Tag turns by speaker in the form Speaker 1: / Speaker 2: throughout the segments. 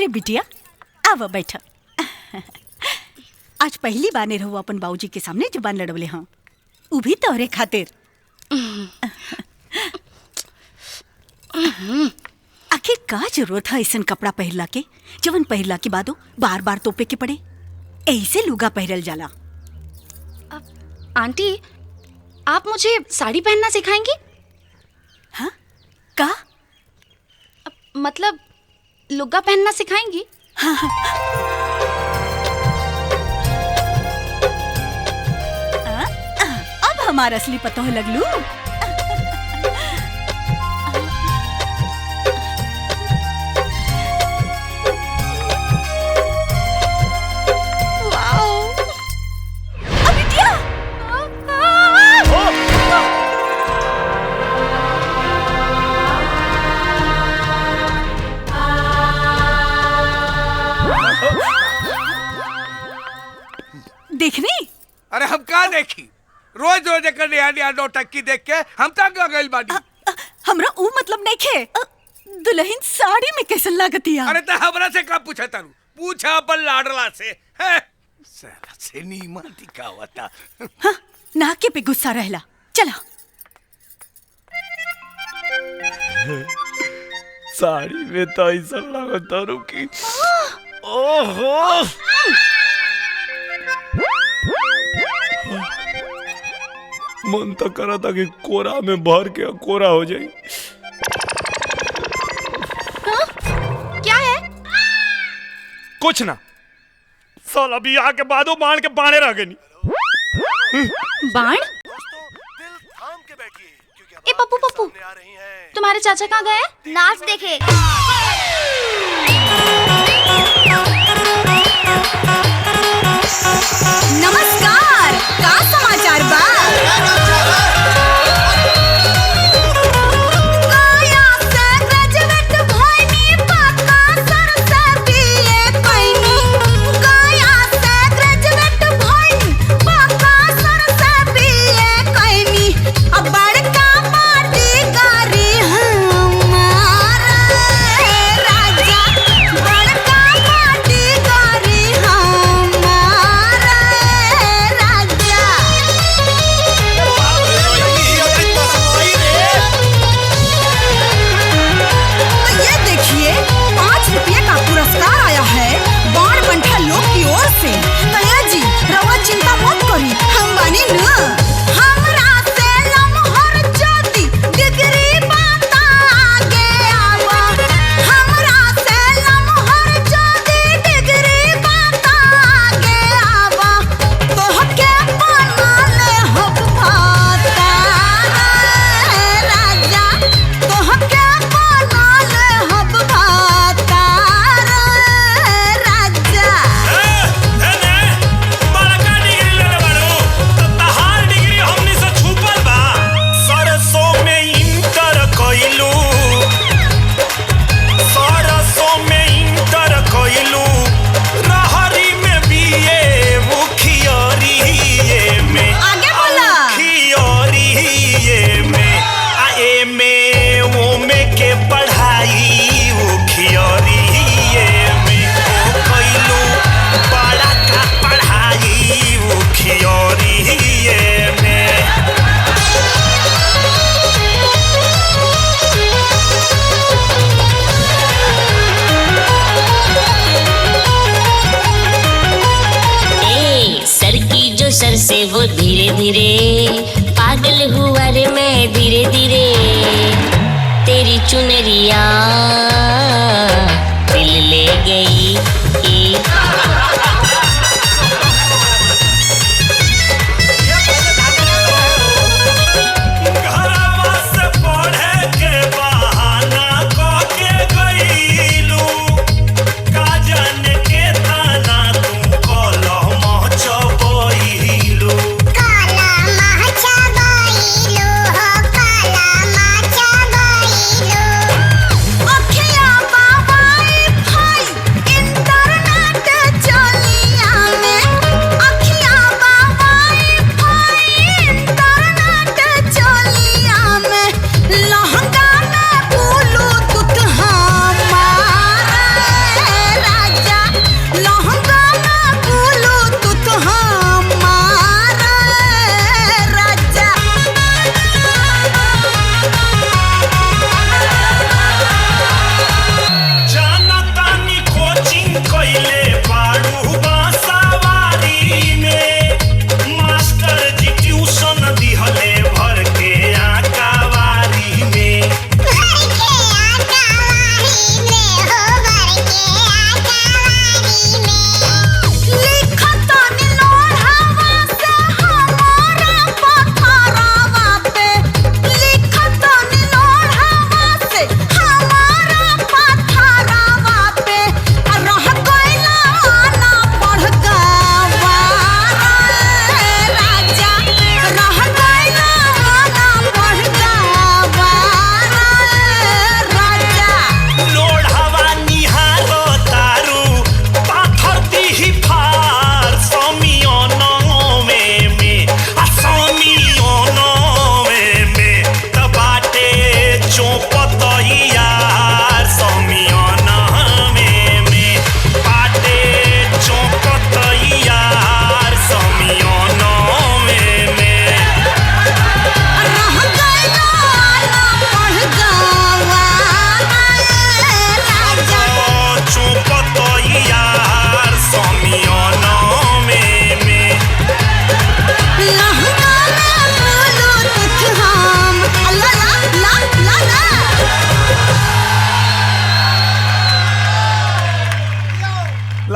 Speaker 1: अरे बिटिया आवा बैठा। आज पहली बार रहो अपन बाबूजी के सामने जुबान लड़वले हाँ, उ भी तोहरे खातिर। आखिर का जरूरत है ऐसा कपड़ा पहनला के, जवन पहनला के बादो बार बार तोपे के पड़े। ऐसे लुगा पहनल जाला।
Speaker 2: आंटी आप मुझे साड़ी पहनना सिखाएंगी?
Speaker 1: हाँ का
Speaker 2: मतलब लुगा पहनना सिखाएंगी?
Speaker 1: हाँ, हाँ। अब हमारा असली पता हो लगलू। देखनी?
Speaker 3: अरे हम का देखी? रोज रोज एक नया नौटंकी देख के हम तंग आ गइल बानी।
Speaker 1: हमरा ऊ मतलब नहीं खे। दुल्हन साड़ी में कैसन लागतिया?
Speaker 3: अरे तो हमरा से का पूछा तारू? पूछा अपन लाडला से। साला से नीमन दिखावता।
Speaker 1: हाँ, नाके पे गुस्सा रहला। चला।
Speaker 4: साड़ी में तो ऐसा लागता रुकी। ओहो मन तो करा था कि कोरा में भर के कोरा हो जाए।
Speaker 2: क्या है?
Speaker 4: कुछ ना, साला भी आके बादो बाण के बाणे रह गए।
Speaker 2: बाण? ए पप्पू पप्पू, तुम्हारे चाचा कहाँ गए?
Speaker 5: नाच देखे।
Speaker 1: नमस्कार, का समाचार बा?
Speaker 6: सर से वो धीरे धीरे पागल हुआ रे मैं धीरे धीरे। तेरी चुनरिया दिल ले गई।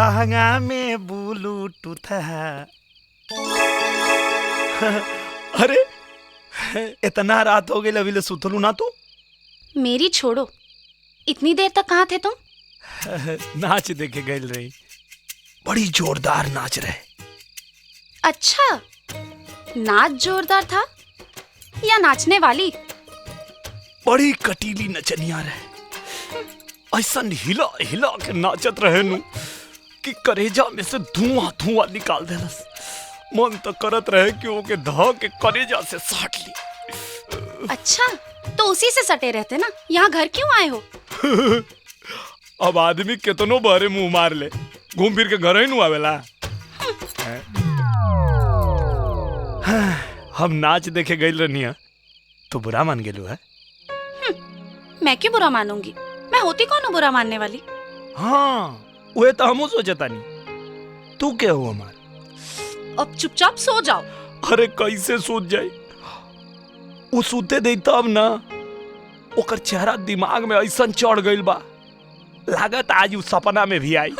Speaker 4: लहंगा में ब्लूटूथ है। अरे इतना रात हो गई अभी ले सुतलू ना तू?
Speaker 2: मेरी छोड़ो, इतनी देर तक कहाँ थे तुम?
Speaker 4: नाच देखे गई रही, बड़ी जोरदार नाच रहे।
Speaker 2: अच्छा, नाच जोरदार था या नाचने वाली?
Speaker 4: बड़ी कटीली नचनिया रहे, ऐसा हिला हिला के नाचत रहे नु कि करेजा में से धुआं धुआं निकाल देलस। मन तो करत रहे कि ओके ध के करेजा से साट ली।
Speaker 2: अच्छा, तो उसी से सटे रहते ना, यहाँ घर क्यों आए हो?
Speaker 4: अब आदमी कितनो बहरे मुंह मार ले, घूम फिर के घर ही नु आवेला। हम नाच देखे गई रहनी तो बुरा मान गेलू है?
Speaker 2: मैं क्यों बुरा मानूंगी? मैं होती कौन हूँ बुरा मानने वाली?
Speaker 4: हाँ, वह तो हमू सोचता नहीं। तू क्या हो हमार?
Speaker 2: अब चुपचाप सो जाओ।
Speaker 4: अरे कैसे सोच जाए? वो सूते दे तब ना, ओकर चेहरा दिमाग में ऐसा चढ़ गइल बा, लागत आज उस सपना में भी आई।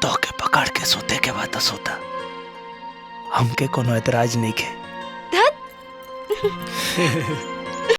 Speaker 4: तो के पकड़ के सोते के बाद सोता, हमके कोनो एतराज नहीं के।